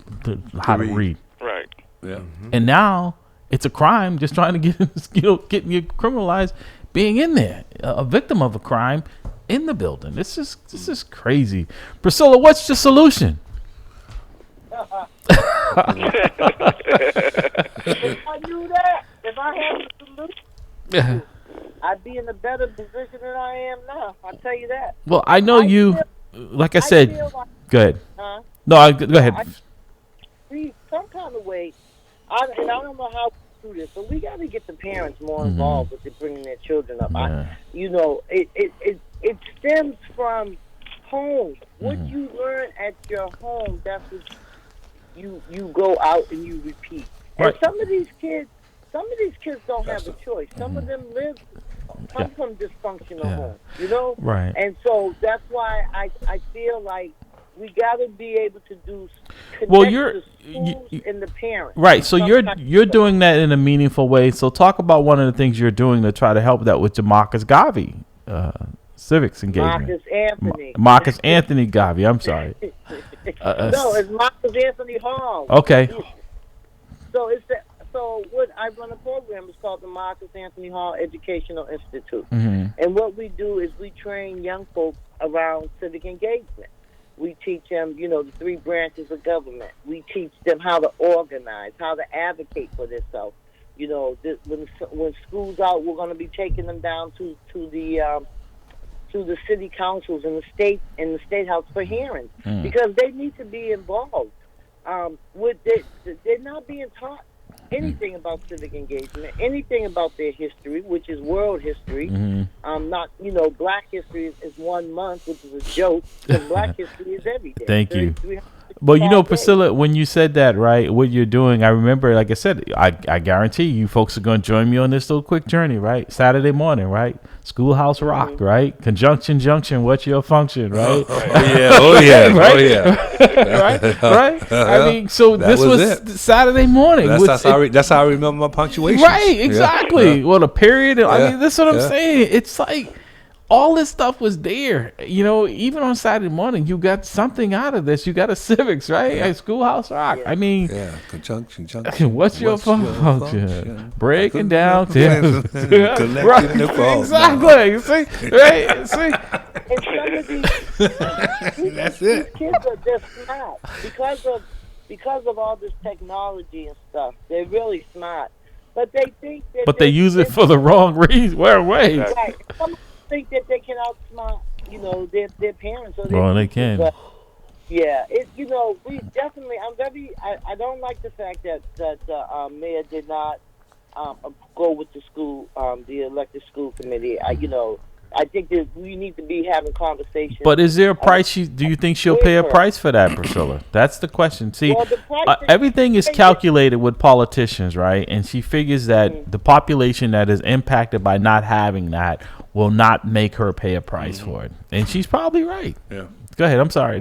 how to read. Right. Yeah. And now it's a crime just trying to getting you criminalized being in there, a victim of a crime in the building. This is crazy. Priscilla, what's the solution? If I knew that, if I had the solution, I'd be in a better position than I am now. I'll tell you that. Well, I know like I said, go ahead. No, go ahead. Some kind of way, I don't know how to do this, but we got to get the parents more involved with bringing their children up. It stems from home. What you learn at your home, that's what you go out and you repeat. And some of these kids don't have a choice. Some of them come from dysfunctional homes, Right. And so that's why I feel like we got to be able to connect the schools and the parents. Right. So you're doing that in a meaningful way. So talk about one of the things you're doing to try to help that with Demarcus Garvey, civics engagement. Marcus Anthony Garvey. I'm sorry. No, it's Marcus Anthony Hall. Okay. So what I run a program is called the Marcus Anthony Hall Educational Institute, and what we do is we train young folks around civic engagement. We teach them, the 3 branches of government. We teach them how to organize, how to advocate for themselves. When school's out, we're going to be taking them down to the city councils and the state house for hearings, because they need to be involved. They're not being taught anything about civic engagement, anything about their history, which is world history. Black history is 1 month, which is a joke, because Black history is every day. Thank you. But Priscilla, when you said that, right, what you're doing, I remember, like I said, I guarantee you folks are going to join me on this little quick journey, right? Saturday morning, right? Schoolhouse Rock, right? Conjunction Junction, what's your function, right? Oh yeah. right? I mean, so this was Saturday morning. That's how I remember my punctuation. Right, exactly. Well, the period, I mean, that's what I'm saying. It's like, all this stuff was there, even on Saturday morning, you got something out of this. You got a civics, right? At Schoolhouse Rock. I mean, conjunction. What's your function? Breaking down. Right. Exactly. See, right? See. And some of these kids are just smart because of all this technology and stuff. They're really smart, but they think that. But they use it for the wrong reason. Ways. Right. Think that they can outsmart, their parents. Or well, they can. But yeah, we definitely. I don't like the fact that the mayor did not go with the school, the elected school committee. I think that we need to be having conversations. But is there a price? Do you think she'll pay a price for that, Priscilla? That's the question. See, everything is calculated with politicians, right? And she figures that the population that is impacted by not having that will not make her pay a price for it. And she's probably right. Yeah. Go ahead. I'm sorry.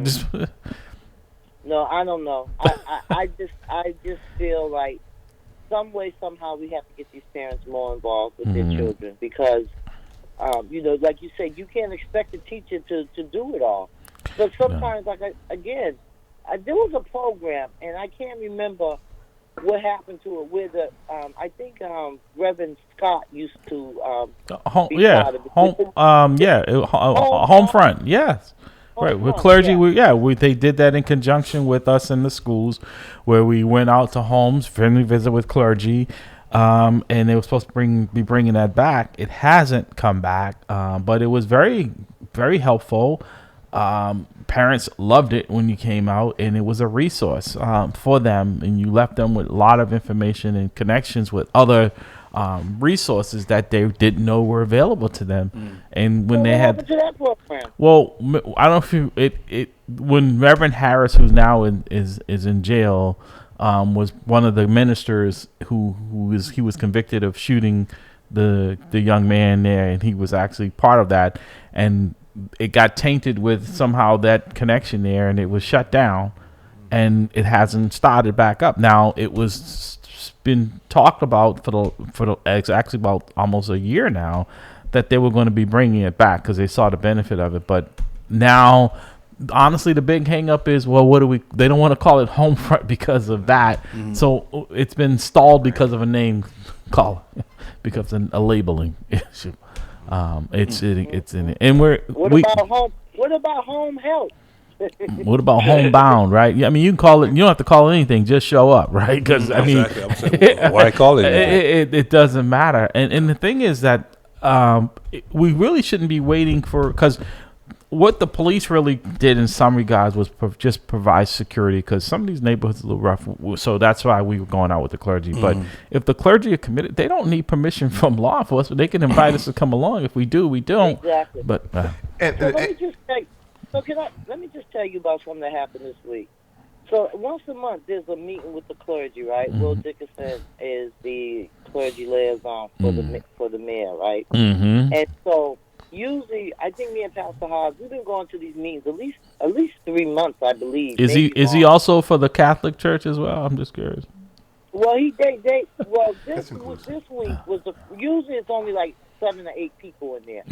No, I don't know. I just feel like some way, somehow, we have to get these parents more involved with their children, because like you said, you can't expect a teacher to do it all. But sometimes, there was a program, and I can't remember what happened to it. Where I think Reverend Scott used to home front, yes. Right, with clergy, they did that in conjunction with us in the schools, where we went out to homes, friendly visit with clergy, and they were supposed to be bringing that back. It hasn't come back, but it was very, very helpful. Parents loved it when you came out, and it was a resource for them, and you left them with a lot of information and connections with other resources that they didn't know were available to them. And when they had, well, I don't know if when Reverend Harris, who's now is in jail, was one of the ministers who was convicted of shooting the young man there, and he was actually part of that, and it got tainted with somehow that connection there, and it was shut down, and it hasn't started back up. Now it was been talked about it's actually about almost a year now that they were going to be bringing it back because they saw the benefit of it. But now, honestly, the big hang up is, well, they don't want to call it home front because of that. So it's been stalled because of a name call, because of a labeling issue. It's in it, and what about home health? What about homebound, right? Yeah, I mean, you can call it. You don't have to call it anything. Just show up, right? Because I mean, why call it? It doesn't matter. And the thing is that we really shouldn't be waiting because what the police really did in some regards was just provide security, because some of these neighborhoods are a little rough. So that's why we were going out with the clergy. But if the clergy are committed, they don't need permission from law enforcement. They can invite us to come along. If we do, we don't. Exactly. But let me just tell you about something that happened this week. So once a month, there's a meeting with the clergy, right? Will Dickinson is the clergy liaison for the mayor, right? And so usually, I think me and Pastor Hobbs, we've been going to these meetings at least 3 months, I believe. Is he also for the Catholic Church as well? I'm just curious. Well, this week was usually it's only like 7 or 8 people in there.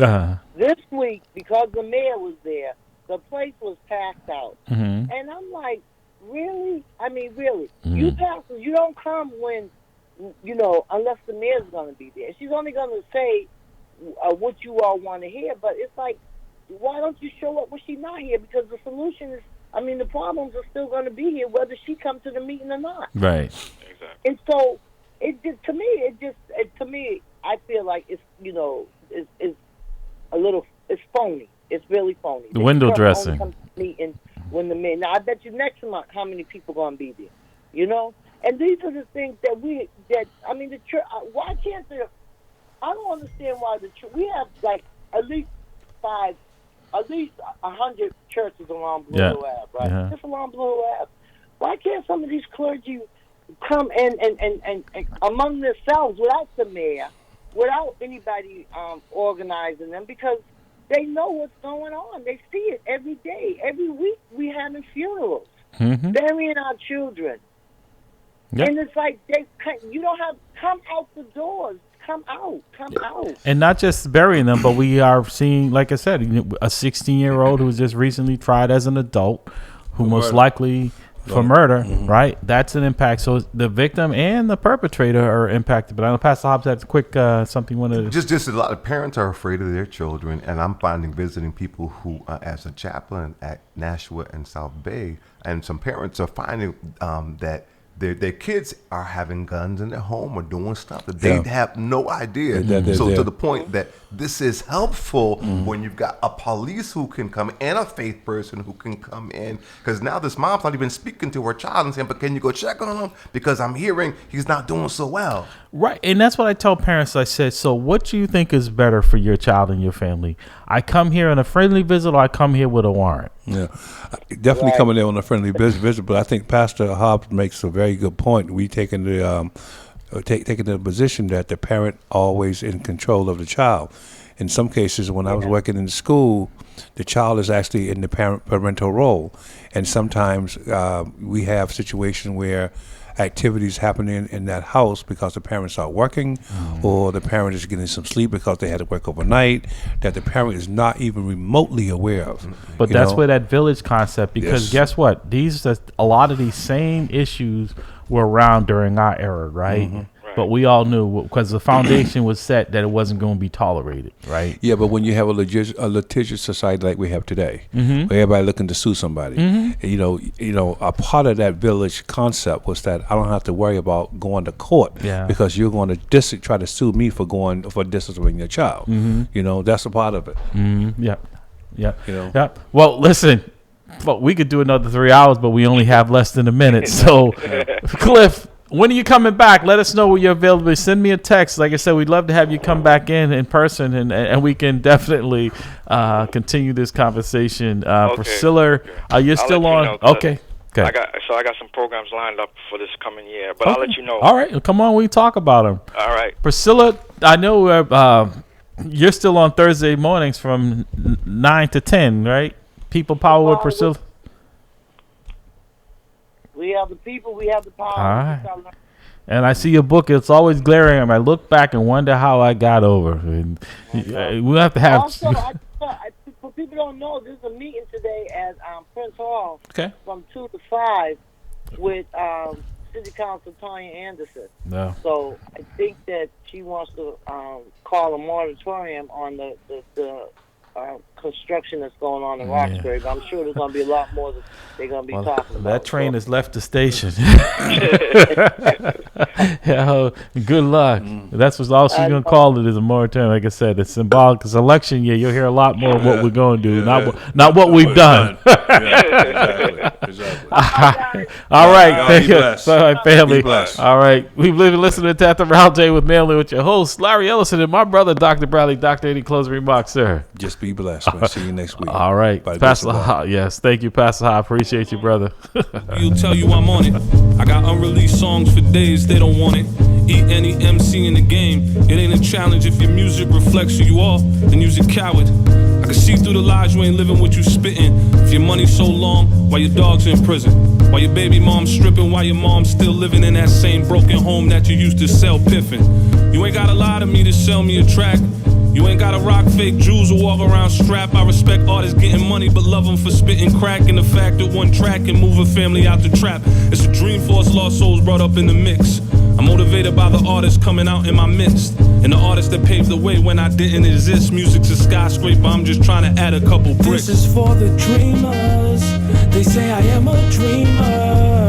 This week, because the mayor was there, the place was packed out. And I'm like, really? I mean, really? You pastors, you don't come when, unless the mayor's going to be there. She's only going to say what you all want to hear, but it's like, why don't you show up when she's not here? Because the solution is, the problems are still going to be here whether she comes to the meeting or not. Right. Exactly. And so, to me, I feel like it's, it's a little, it's phony. It's really phony. The window dressing. When the men. Now, I bet you next month how many people going to be there. And these are the things that the church. Why can't I don't understand why we have like at least 100 churches along Blue Hill Ave, right? Yeah. Just along Blue Hill Ave. Why can't some of these clergy come and among themselves without the mayor, without anybody organizing them, because they know what's going on. They see it every day. Every week we having funerals, burying our children. Yep. And it's like you don't have come out the doors. Come out. And not just burying them, but we are seeing, like I said, a 16-year-old who was just recently tried as an adult, who most likely for murder, right? That's an impact. So the victim and the perpetrator are impacted. But I know Pastor Hobbs had a quick something you wanted to... Just a lot of parents are afraid of their children, and I'm finding visiting people who, as a chaplain at Nashua and South Bay, and some parents are finding that their kids are having guns in their home or doing stuff that they have no idea. So to the point that this is helpful when you've got a police who can come and a faith person who can come in, because now this mom's not even speaking to her child and saying, but can you go check on him because I'm hearing he's not doing so well. Right. And that's what I tell parents. I said, so what do you think is better for your child and your family? I come here on a friendly visit, or I come here with a warrant? Yeah, definitely coming there on a friendly visit. But I think Pastor Hobbs makes a very good point. We taking the position that the parent always in control of the child. In some cases, when I was working in the school, the child is actually in the parental role, and sometimes we have situations where activities happening in that house because the parents are working, or the parent is getting some sleep because they had to work overnight, that the parent is not even remotely aware of. But that's where that village concept, because guess what? A lot of these same issues were around during our era, right? But we all knew, because the foundation was set, that it wasn't going to be tolerated, right? Yeah, but when you have a litigious society like we have today, where everybody looking to sue somebody, a part of that village concept was that I don't have to worry about going to court because you're going to try to sue me for disciplining your child. That's a part of it. Yeah. Well, listen. But we could do another 3 hours, but we only have less than a minute. So, Cliff, when are you coming back? Let us know when you're available. Send me a text. Like I said, we'd love to have you come back in person, and we can definitely continue this conversation. Priscilla, you're still on? Okay. I got some programs lined up for this coming year, but I'll let you know. All right. Well, come on. We talk about them. All right. Priscilla, I know you're still on Thursday mornings from 9 to 10, right? People Power with Priscilla. We have the people, we have the power. All right. And I see your book. It's always glaring. I look back and wonder how I got over. And we'll have to have. Also, for people don't know, there's a meeting today at Prince Hall from 2 to 5 with City Council Tanya Anderson. No. So I think that she wants to call a moratorium on the construction that's going on in Roxbury. But I'm sure there's going to be a lot more that they're going to be talking about. That train has left the station. Good luck. That's all she's going to call it, is a moratorium. Like I said, it's symbolic. It's election year. You'll hear a lot more of what we're going to do, not what we've done. Exactly. All right. Thank you. All right, family. All right. We've been listening to At the Round Table with Manley with your host, Larry Ellison, and my brother, Dr. Bradley. Doctor, any closing remarks, sir? Just be blessed. We'll see you next week. All right. Pastor Ha. Yes. Thank you, Pastor Ha. Appreciate you, brother. You'll tell you I'm on it. I got unreleased songs for days, they don't want it. Eat any MC in the game. It ain't a challenge if your music reflects who you are, then you's a coward. I can see through the lies, you ain't living what you spitting. If your money's so long, while your dog's in prison, while your baby mom's stripping, while your mom's still living in that same broken home that you used to sell piffin'. You ain't gotta lie to me to sell me a track. You ain't gotta rock fake jewels or walk around strapped. I respect artists getting money, but love them for spitting crack. And the fact that one track can move a family out the trap. It's a dream for us lost souls brought up in the mix. I'm motivated by the artists coming out in my midst, and the artists that paved the way when I didn't exist. Music's a skyscraper, I'm just trying to add a couple bricks. This is for the dreamers. They say I am a dreamer,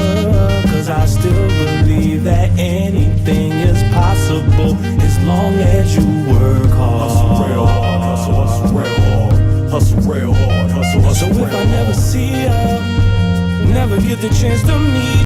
'cause I still believe that anything is possible as long as you work hard. Hustle real hard, hustle real hard. Hustle real hard, hustle So if I never see ya, never get the chance to meet